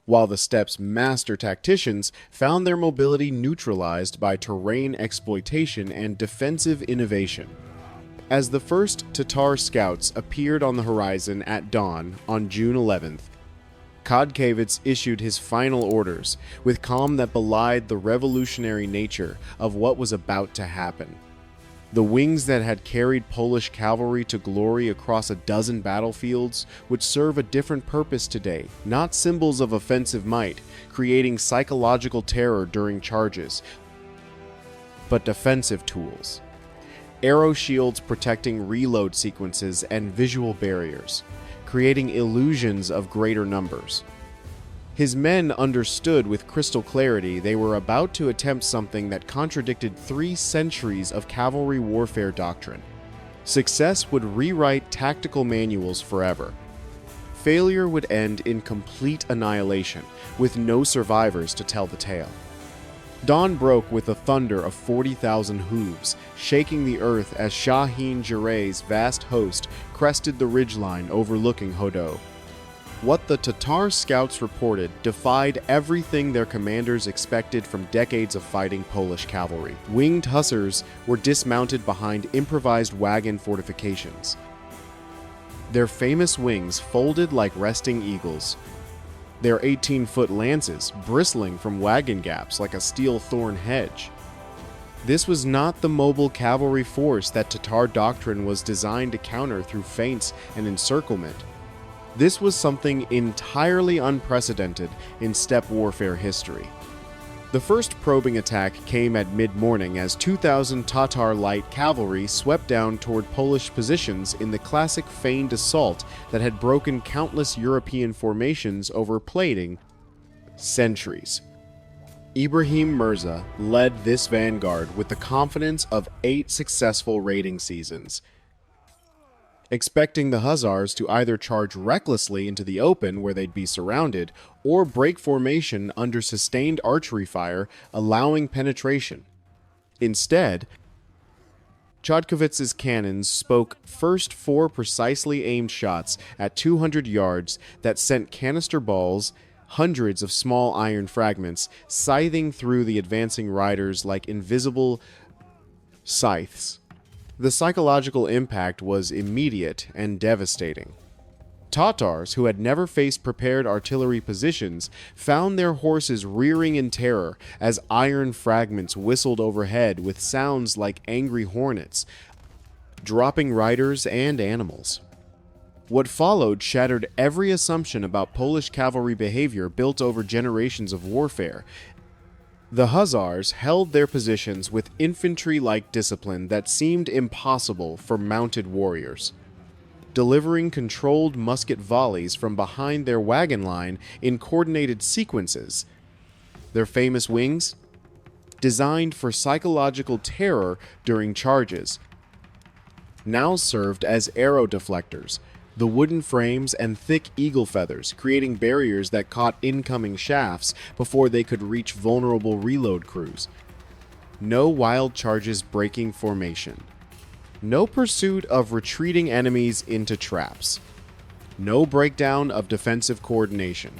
while the steppe's master tacticians found their mobility neutralized by terrain exploitation and defensive innovation. As the first Tatar scouts appeared on the horizon at dawn on June 11th, Khodkevich issued his final orders with calm that belied the revolutionary nature of what was about to happen. The wings that had carried Polish cavalry to glory across a dozen battlefields would serve a different purpose today, not symbols of offensive might, creating psychological terror during charges, but defensive tools. Arrow shields protecting reload sequences and visual barriers, creating illusions of greater numbers. His men understood with crystal clarity they were about to attempt something that contradicted 3 centuries of cavalry warfare doctrine. Success would rewrite tactical manuals forever. Failure would end in complete annihilation, with no survivors to tell the tale. Dawn broke with the thunder of 40,000 hooves, shaking the earth as Shahin Jireh's vast host crested the ridgeline overlooking Hodow. What the Tatar scouts reported defied everything their commanders expected from decades of fighting Polish cavalry. Winged Hussars were dismounted behind improvised wagon fortifications. Their famous wings folded like resting eagles, their 18-foot lances bristling from wagon gaps like a steel thorn hedge. This was not the mobile cavalry force that Tatar doctrine was designed to counter through feints and encirclement. This was something entirely unprecedented in steppe warfare history. The first probing attack came at mid-morning as 2,000 Tatar light cavalry swept down toward Polish positions in the classic feigned assault that had broken countless European formations over plating centuries. Ibrahim Mirza led this vanguard with the confidence of 8 successful raiding seasons, expecting the Hussars to either charge recklessly into the open where they'd be surrounded, or break formation under sustained archery fire, allowing penetration. Instead, Chodkowitz's cannons spoke first 4 precisely aimed shots at 200 yards that sent canister balls, hundreds of small iron fragments, scything through the advancing riders like invisible scythes. The psychological impact was immediate and devastating. Tatars, who had never faced prepared artillery positions, found their horses rearing in terror as iron fragments whistled overhead with sounds like angry hornets, dropping riders and animals. What followed shattered every assumption about Polish cavalry behavior built over generations of warfare. The Hussars held their positions with infantry-like discipline that seemed impossible for mounted warriors, delivering controlled musket volleys from behind their wagon line in coordinated sequences. Their famous wings, designed for psychological terror during charges, now served as arrow deflectors, the wooden frames and thick eagle feathers creating barriers that caught incoming shafts before they could reach vulnerable reload crews. No wild charges breaking formation. No pursuit of retreating enemies into traps. No breakdown of defensive coordination.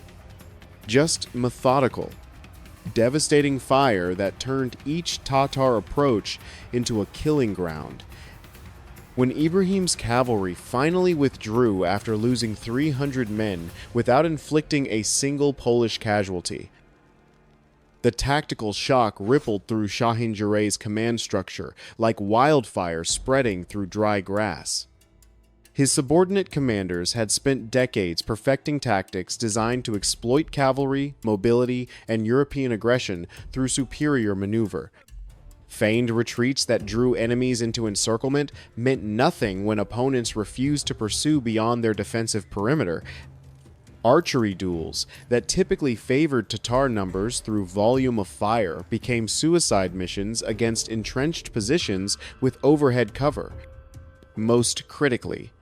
Just methodical, devastating fire that turned each Tatar approach into a killing ground. When Ibrahim's cavalry finally withdrew after losing 300 men without inflicting a single Polish casualty, the tactical shock rippled through Shahin Jireh's command structure like wildfire spreading through dry grass. His subordinate commanders had spent decades perfecting tactics designed to exploit cavalry, mobility, and European aggression through superior maneuver. Feigned retreats that drew enemies into encirclement meant nothing when opponents refused to pursue beyond their defensive perimeter. Archery duels that typically favored Tatar numbers through volume of fire became suicide missions against entrenched positions with overhead cover. Most critically,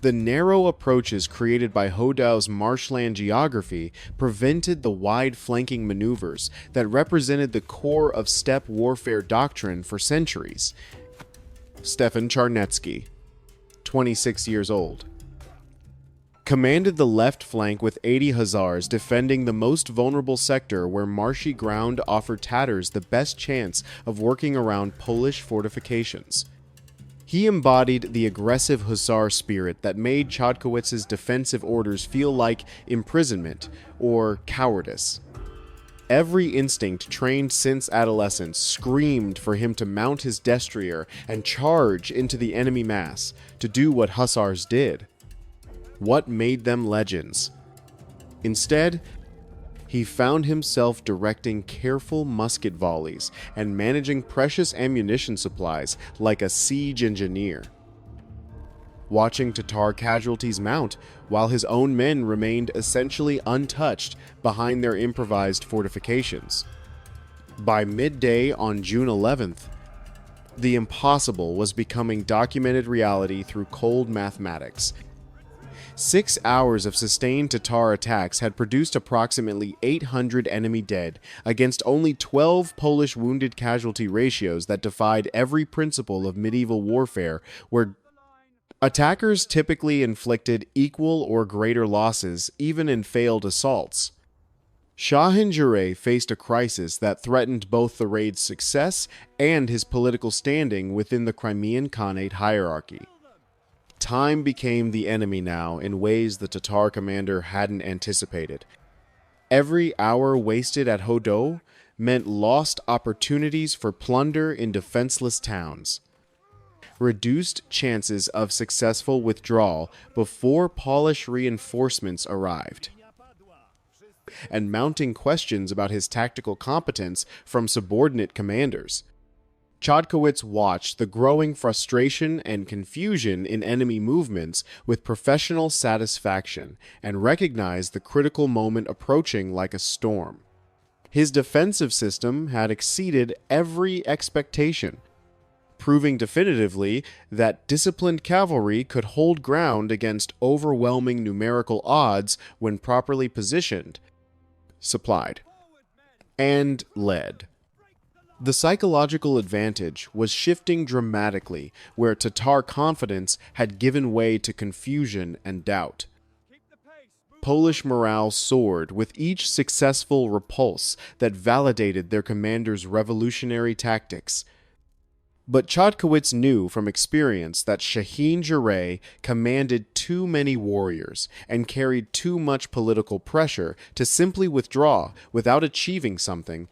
the narrow approaches created by Hodow's marshland geography prevented the wide flanking maneuvers that represented the core of steppe warfare doctrine for centuries. Stefan Charnetsky, 26 years old. commanded the left flank with 80 Hussars, defending the most vulnerable sector where marshy ground offered Tatars the best chance of working around Polish fortifications. He embodied the aggressive Hussar spirit that made Chodkowitz's defensive orders feel like imprisonment or cowardice. Every instinct trained since adolescence screamed for him to mount his destrier and charge into the enemy mass to do what Hussars did. What made them legends? Instead, he found himself directing careful musket volleys and managing precious ammunition supplies like a siege engineer. Watching Tatar casualties mount while his own men remained essentially untouched behind their improvised fortifications. By midday on June 11th, the impossible was becoming documented reality through cold mathematics. 6 hours of sustained Tatar attacks had produced approximately 800 enemy dead against only 12 Polish wounded casualty ratios that defied every principle of medieval warfare, where attackers typically inflicted equal or greater losses even in failed assaults. Shahin-Juraj faced a crisis that threatened both the raid's success and his political standing within the Crimean Khanate hierarchy. Time became the enemy now in ways the Tatar commander hadn't anticipated. Every hour wasted at Hodow meant lost opportunities for plunder in defenseless towns, reduced chances of successful withdrawal before Polish reinforcements arrived, and mounting questions about his tactical competence from subordinate commanders. Chodkowitz watched the growing frustration and confusion in enemy movements with professional satisfaction and recognized the critical moment approaching like a storm. His defensive system had exceeded every expectation, proving definitively that disciplined cavalry could hold ground against overwhelming numerical odds when properly positioned, supplied, and led. The psychological advantage was shifting dramatically where Tatar confidence had given way to confusion and doubt. Polish morale soared with each successful repulse that validated their commander's revolutionary tactics. But Chodkowitz knew from experience that Shahin-Juraj commanded too many warriors and carried too much political pressure to simply withdraw without achieving something.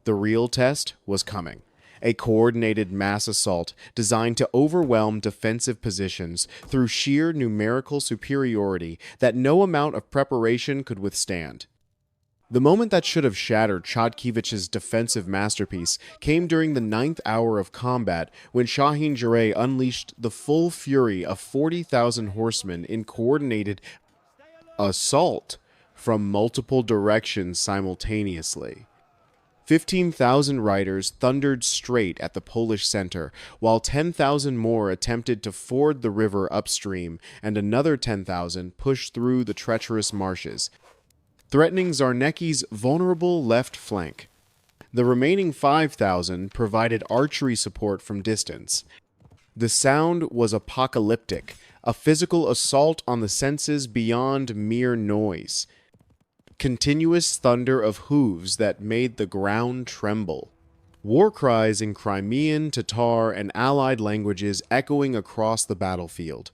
The real test was coming. A coordinated mass assault designed to overwhelm defensive positions through sheer numerical superiority that no amount of preparation could withstand. The moment that should have shattered Chodkiewicz's defensive masterpiece came during the 9th hour of combat when Shahin-Juraj unleashed the full fury of 40,000 horsemen in coordinated assault from multiple directions simultaneously. 15,000 riders thundered straight at the Polish center, while 10,000 more attempted to ford the river upstream, and another 10,000 pushed through the treacherous marshes, threatening Czarnecki's vulnerable left flank. The remaining 5,000 provided archery support from distance. The sound was apocalyptic, a physical assault on the senses beyond mere noise. Continuous thunder of hooves that made the ground tremble. War cries in Crimean, Tatar, and allied languages echoing across the battlefield.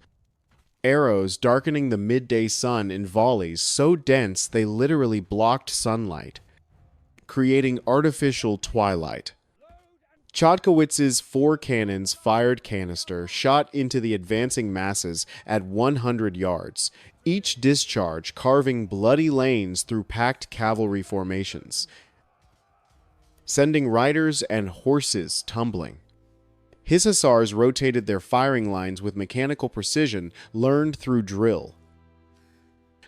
Arrows darkening the midday sun in volleys so dense they literally blocked sunlight, creating artificial twilight. Chodkowitz's 4 cannons fired canister shot into the advancing masses at 100 yards, each discharge carving bloody lanes through packed cavalry formations, sending riders and horses tumbling. His Hussars rotated their firing lines with mechanical precision learned through drill,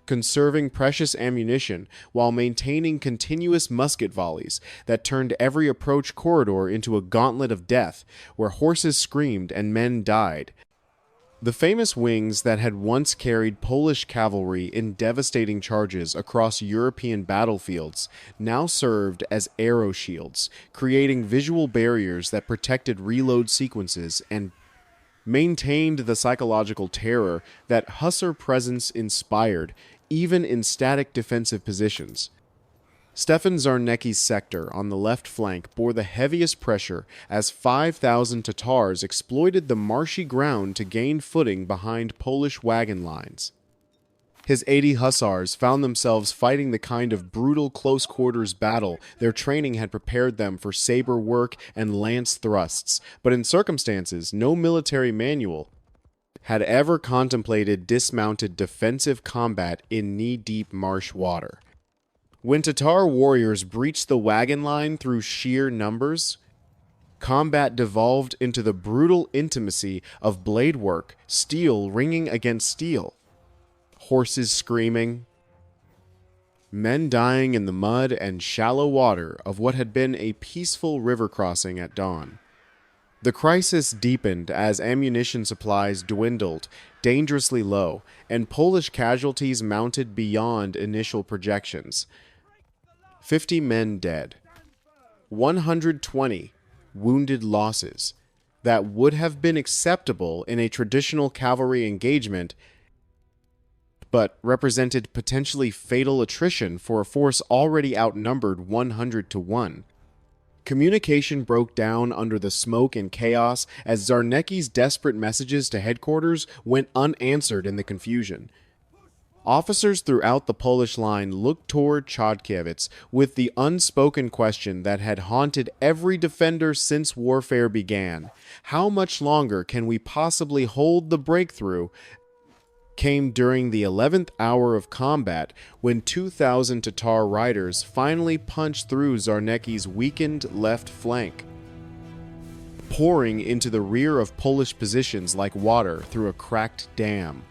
conserving precious ammunition while maintaining continuous musket volleys that turned every approach corridor into a gauntlet of death where horses screamed and men died. The famous wings that had once carried Polish cavalry in devastating charges across European battlefields now served as arrow shields, creating visual barriers that protected reload sequences and maintained the psychological terror that Hussar presence inspired, even in static defensive positions. Stefan Czarnecki's sector on the left flank bore the heaviest pressure as 5,000 Tatars exploited the marshy ground to gain footing behind Polish wagon lines. His 80 Hussars found themselves fighting the kind of brutal close-quarters battle their training had prepared them for saber work and lance thrusts, but in circumstances no military manual had ever contemplated dismounted defensive combat in knee-deep marsh water. When Tatar warriors breached the wagon line through sheer numbers, combat devolved into the brutal intimacy of blade work, steel ringing against steel. Horses screaming, men dying in the mud and shallow water of what had been a peaceful river crossing at dawn. The crisis deepened as ammunition supplies dwindled dangerously low, and Polish casualties mounted beyond initial projections. 50 men dead, 120 wounded losses that would have been acceptable in a traditional cavalry engagement, but represented potentially fatal attrition for a force already outnumbered 100 to 1. Communication broke down under the smoke and chaos as Czarnecki's desperate messages to headquarters went unanswered in the confusion. Officers throughout the Polish line looked toward Chodkiewicz with the unspoken question that had haunted every defender since warfare began. How much longer can we possibly hold the breakthrough? Came during the 11th hour of combat when 2,000 Tatar riders finally punched through Czarnecki's weakened left flank, pouring into the rear of Polish positions like water through a cracked dam.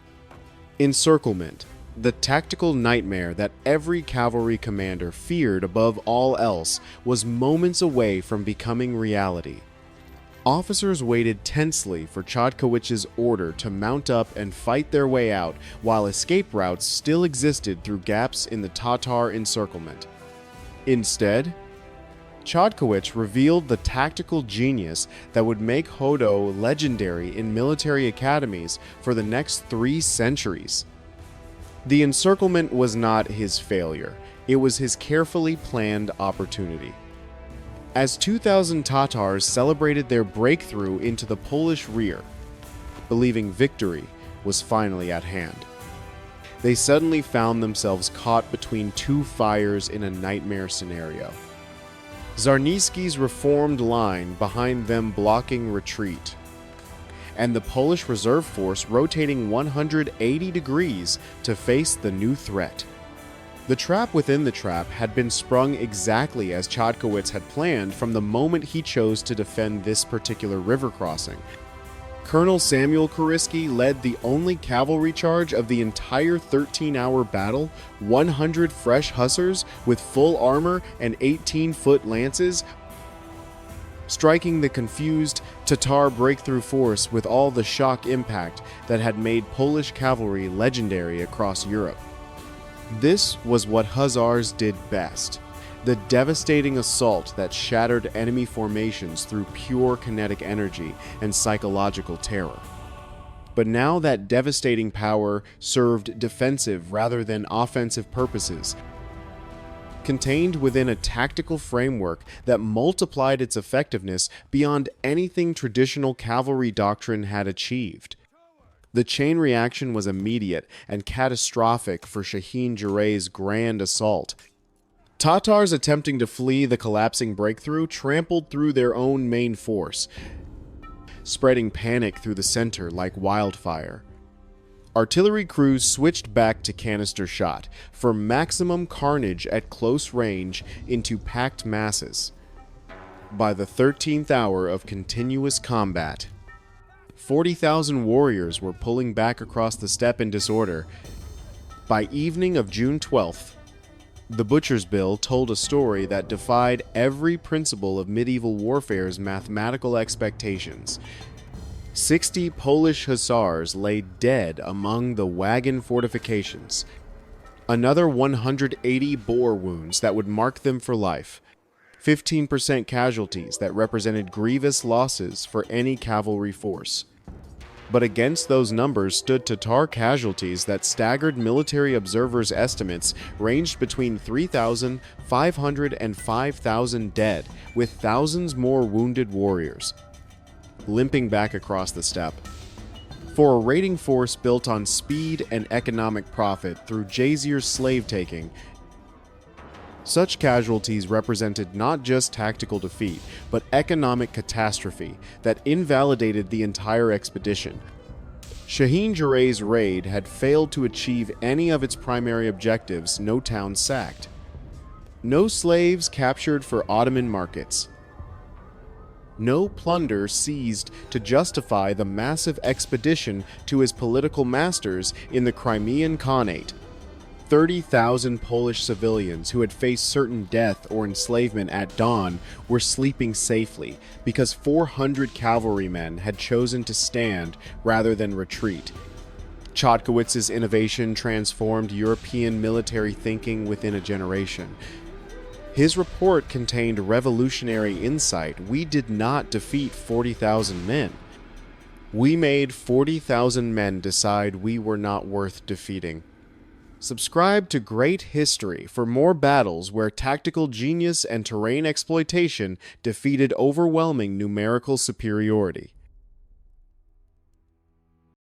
Encirclement, the tactical nightmare that every cavalry commander feared above all else, was moments away from becoming reality. Officers waited tensely for Chodkiewicz's order to mount up and fight their way out, while escape routes still existed through gaps in the Tatar encirclement. Instead, Chodkiewicz revealed the tactical genius that would make Hodow legendary in military academies for the next 3 centuries. The encirclement was not his failure, it was his carefully planned opportunity. As 2,000 Tatars celebrated their breakthrough into the Polish rear, believing victory was finally at hand, they suddenly found themselves caught between 2 fires in a nightmare scenario. Czarnecki's reformed line behind them blocking retreat, and the Polish reserve force rotating 180 degrees to face the new threat. The trap within the trap had been sprung exactly as Chodkiewicz had planned from the moment he chose to defend this particular river crossing. Colonel Samuel Koriski led the only cavalry charge of the entire 13-hour battle, 100 fresh Hussars with full armor and 18-foot lances, striking the confused Tatar breakthrough force with all the shock impact that had made Polish cavalry legendary across Europe. This was what Hussars did best, the devastating assault that shattered enemy formations through pure kinetic energy and psychological terror. But now that devastating power served defensive rather than offensive purposes, contained within a tactical framework that multiplied its effectiveness beyond anything traditional cavalry doctrine had achieved. The chain reaction was immediate and catastrophic for Shahin Juray's grand assault. Tatars attempting to flee the collapsing breakthrough trampled through their own main force, spreading panic through the center like wildfire. Artillery crews switched back to canister shot for maximum carnage at close range into packed masses. By the 13th hour of continuous combat, 40,000 warriors were pulling back across the steppe in disorder. By evening of June 12th, the Butcher's Bill told a story that defied every principle of medieval warfare's mathematical expectations. 60 Polish Hussars lay dead among the wagon fortifications. Another 180 bore wounds that would mark them for life. 15% casualties that represented grievous losses for any cavalry force. But against those numbers stood Tatar casualties that staggered military observers' estimates ranged between 3,500 and 5,000 dead, with thousands more wounded warriors limping back across the steppe. For a raiding force built on speed and economic profit through Jazir's slave-taking, such casualties represented not just tactical defeat, but economic catastrophe that invalidated the entire expedition. Shaheen Jarrah's raid had failed to achieve any of its primary objectives, no town sacked. No slaves captured for Ottoman markets. No plunder seized to justify the massive expedition to his political masters in the Crimean Khanate. 30,000 Polish civilians who had faced certain death or enslavement at dawn were sleeping safely because 400 cavalrymen had chosen to stand rather than retreat. Chodkowitz's innovation transformed European military thinking within a generation. His report contained revolutionary insight. We did not defeat 40,000 men. We made 40,000 men decide we were not worth defeating. Subscribe to Great History for more battles where tactical genius and terrain exploitation defeated overwhelming numerical superiority.